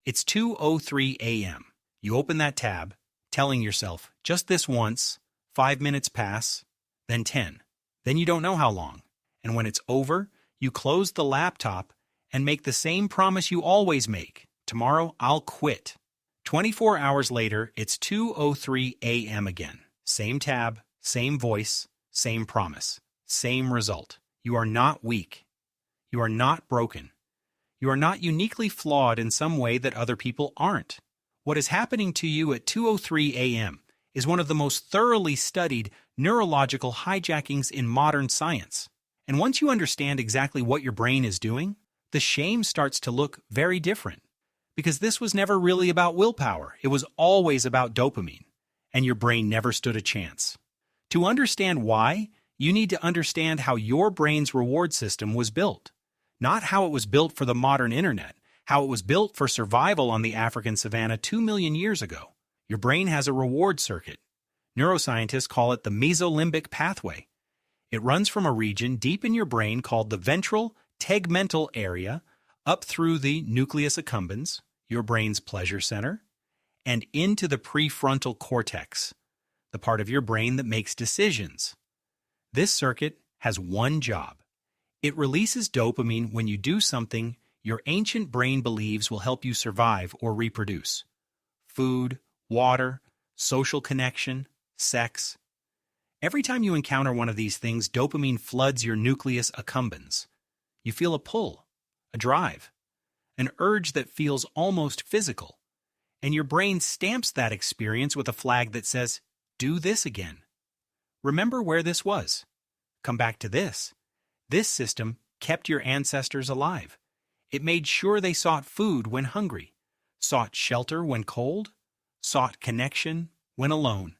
It's 2:03 a.m. You open that tab, telling yourself, just this once, 5 minutes pass, then 10. Then you don't know how long. And when it's over, you close the laptop and make the same promise you always make. Tomorrow, I'll quit. 24 hours later, it's 2:03 a.m. again. Same tab, same voice, same promise, same result. You are not weak. You are not broken. You are not uniquely flawed in some way that other people aren't. What is happening to you at 2:03 a.m. is one of the most thoroughly studied neurological hijackings in modern science. And once you understand exactly what your brain is doing, the shame starts to look very different. Because this was never really about willpower. It was always about dopamine. And your brain never stood a chance. To understand why, you need to understand how your brain's reward system was built. Not how it was built for the modern internet, how it was built for survival on the African savanna 2 million years ago. Your brain has a reward circuit. Neuroscientists call it the mesolimbic pathway. It runs from a region deep in your brain called the ventral tegmental area up through the nucleus accumbens, your brain's pleasure center, and into the prefrontal cortex, the part of your brain that makes decisions. This circuit has one job. It releases dopamine when you do something your ancient brain believes will help you survive or reproduce. Food, water, social connection, sex. Every time you encounter one of these things, dopamine floods your nucleus accumbens. You feel a pull, a drive, an urge that feels almost physical. And your brain stamps that experience with a flag that says, do this again. Remember where this was. Come back to this. This system kept your ancestors alive. It made sure they sought food when hungry, sought shelter when cold, sought connection when alone.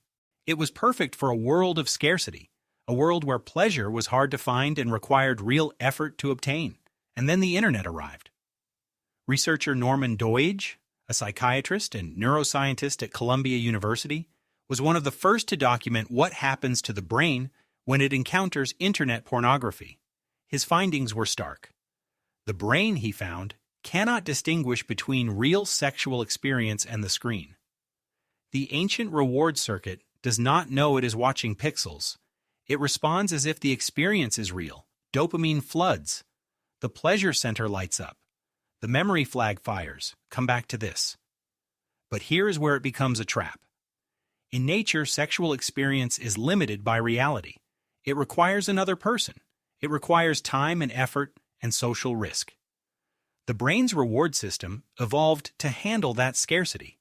It was perfect for a world of scarcity, a world where pleasure was hard to find and required real effort to obtain. And then the internet arrived. Researcher Norman Doidge, a psychiatrist and neuroscientist at Columbia University, was one of the first to document what happens to the brain when it encounters internet pornography. His findings were stark. The brain, he found, cannot distinguish between real sexual experience and the screen. The ancient reward circuit does not know it is watching pixels. It responds as if the experience is real. Dopamine floods. The pleasure center lights up. The memory flag fires. Come back to this. But here is where it becomes a trap. In nature, sexual experience is limited by reality. It requires another person. It requires time and effort and social risk. The brain's reward system evolved to handle that scarcity.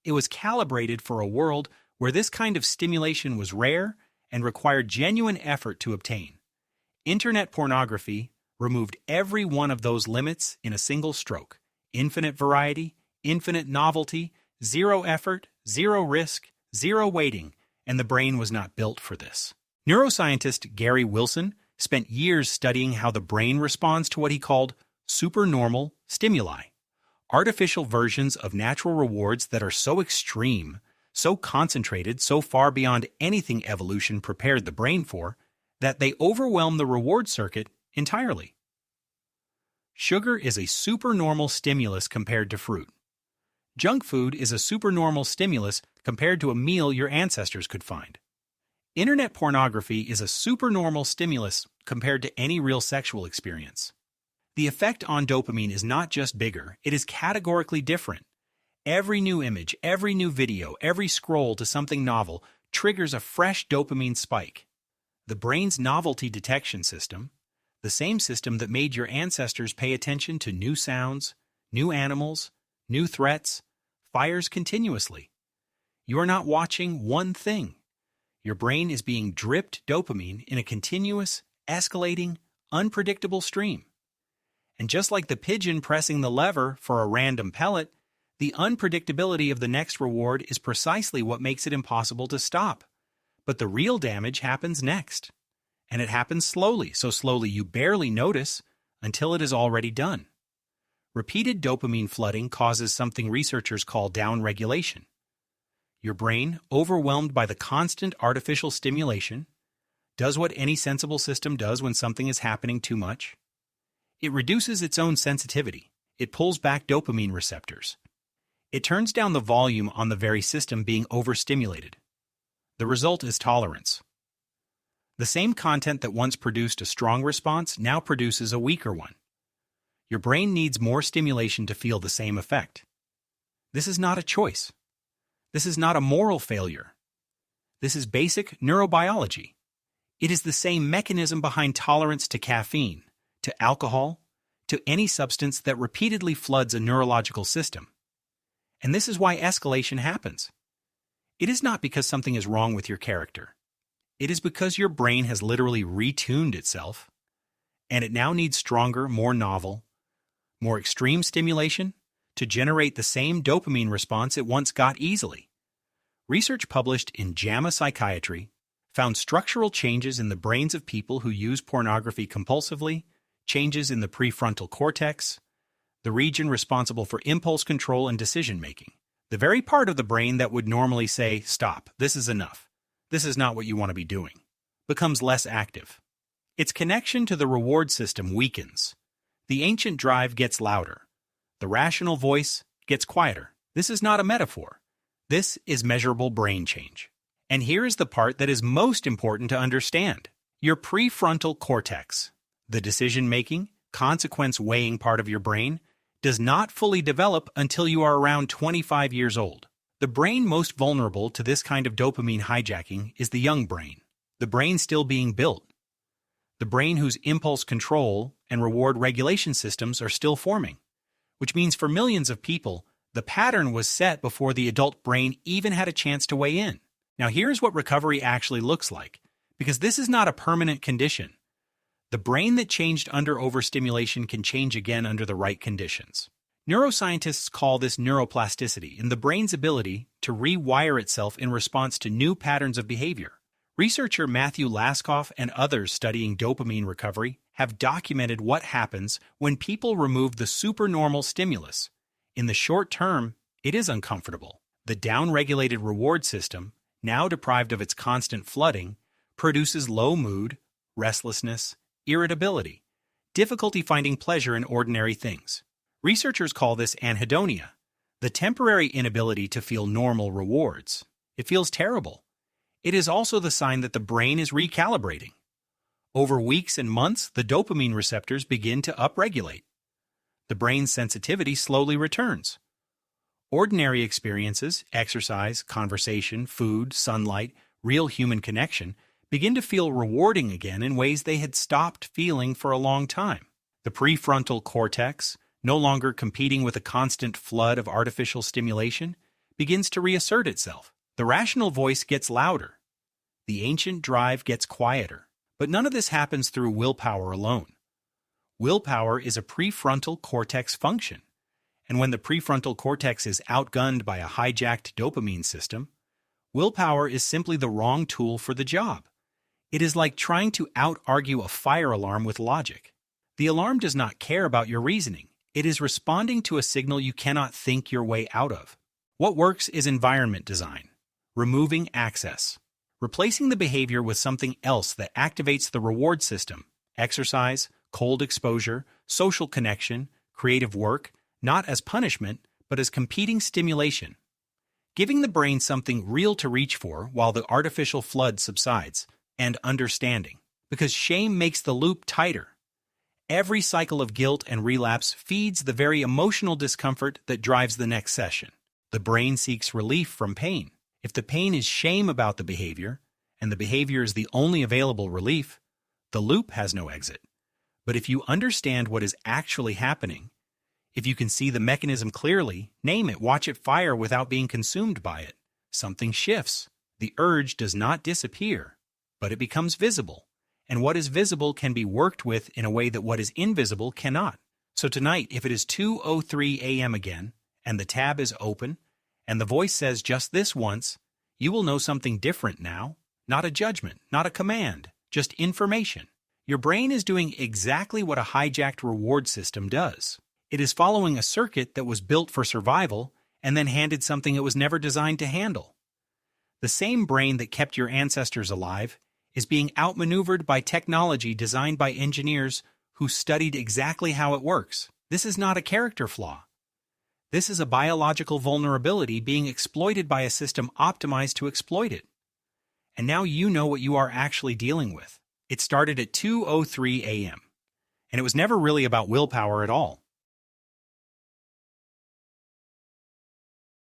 It was calibrated for a world where this kind of stimulation was rare and required genuine effort to obtain. Internet pornography removed every one of those limits in a single stroke. Infinite variety, infinite novelty, zero effort, zero risk, zero waiting, and the brain was not built for this. Neuroscientist Gary Wilson spent years studying how the brain responds to what he called supernormal stimuli, artificial versions of natural rewards that are so extreme, so concentrated, so far beyond anything evolution prepared the brain for, that they overwhelm the reward circuit entirely. Sugar is a supernormal stimulus compared to fruit. Junk food is a supernormal stimulus compared to a meal your ancestors could find. Internet pornography is a supernormal stimulus compared to any real sexual experience. The effect on dopamine is not just bigger, it is categorically different. Every new image, every new video, every scroll to something novel triggers a fresh dopamine spike. The brain's novelty detection system, the same system that made your ancestors pay attention to new sounds, new animals, new threats, fires continuously. You are not watching one thing. Your brain is being dripped dopamine in a continuous, escalating, unpredictable stream. And just like the pigeon pressing the lever for a random pellet, the unpredictability of the next reward is precisely what makes it impossible to stop. But the real damage happens next. And it happens slowly, so slowly you barely notice until it is already done. Repeated dopamine flooding causes something researchers call downregulation. Your brain, overwhelmed by the constant artificial stimulation, does what any sensible system does when something is happening too much. It reduces its own sensitivity. It pulls back dopamine receptors. It turns down the volume on the very system being overstimulated. The result is tolerance. The same content that once produced a strong response now produces a weaker one. Your brain needs more stimulation to feel the same effect. This is not a choice. This is not a moral failure. This is basic neurobiology. It is the same mechanism behind tolerance to caffeine, to alcohol, to any substance that repeatedly floods a neurological system. And this is why escalation happens. It is not because something is wrong with your character. It is because your brain has literally retuned itself, and it now needs stronger, more novel, more extreme stimulation to generate the same dopamine response it once got easily. Research published in JAMA Psychiatry found structural changes in the brains of people who use pornography compulsively, changes in the prefrontal cortex, the region responsible for impulse control and decision-making. The very part of the brain that would normally say, "Stop, this is enough. This is not what you want to be doing," becomes less active. Its connection to the reward system weakens. The ancient drive gets louder. The rational voice gets quieter. This is not a metaphor. This is measurable brain change. And here is the part that is most important to understand. Your prefrontal cortex, the decision-making, consequence-weighing part of your brain, does not fully develop until you are around 25 years old. The brain most vulnerable to this kind of dopamine hijacking is the young brain, the brain still being built, the brain whose impulse control and reward regulation systems are still forming, which means for millions of people, the pattern was set before the adult brain even had a chance to weigh in. Now here's what recovery actually looks like, because this is not a permanent condition. The brain that changed under overstimulation can change again under the right conditions. Neuroscientists call this neuroplasticity and the brain's ability to rewire itself in response to new patterns of behavior. Researcher Matthew Laskoff and others studying dopamine recovery have documented what happens when people remove the supernormal stimulus. In the short term, it is uncomfortable. The downregulated reward system, now deprived of its constant flooding, produces low mood, restlessness, irritability, difficulty finding pleasure in ordinary things. Researchers call this anhedonia, the temporary inability to feel normal rewards. It feels terrible. It is also the sign that the brain is recalibrating. Over weeks and months, the dopamine receptors begin to upregulate. The brain's sensitivity slowly returns. Ordinary experiences, exercise, conversation, food, sunlight, real human connection, begin to feel rewarding again in ways they had stopped feeling for a long time. The prefrontal cortex, no longer competing with a constant flood of artificial stimulation, begins to reassert itself. The rational voice gets louder. The ancient drive gets quieter. But none of this happens through willpower alone. Willpower is a prefrontal cortex function, and when the prefrontal cortex is outgunned by a hijacked dopamine system, willpower is simply the wrong tool for the job. It is like trying to out-argue a fire alarm with logic. The alarm does not care about your reasoning. It is responding to a signal you cannot think your way out of. What works is environment design, removing access, replacing the behavior with something else that activates the reward system, exercise, cold exposure, social connection, creative work, not as punishment, but as competing stimulation. Giving the brain something real to reach for while the artificial flood subsides, and understanding, because shame makes the loop tighter. Every cycle of guilt and relapse feeds the very emotional discomfort that drives the next session. The brain seeks relief from pain. If the pain is shame about the behavior, and the behavior is the only available relief, the loop has no exit. But if you understand what is actually happening, if you can see the mechanism clearly, name it, watch it fire without being consumed by it, something shifts. The urge does not disappear, but it becomes visible. And what is visible can be worked with in a way that what is invisible cannot. So tonight, if it is 2:03 a.m. again, and the tab is open, and the voice says just this once, you will know something different now. Not a judgment, not a command, just information. Your brain is doing exactly what a hijacked reward system does. It is following a circuit that was built for survival and then handed something it was never designed to handle. The same brain that kept your ancestors alive is being outmaneuvered by technology designed by engineers who studied exactly how it works. This is not a character flaw. This is a biological vulnerability being exploited by a system optimized to exploit it. And now you know what you are actually dealing with. It started at 2:03 a.m. And it was never really about willpower at all.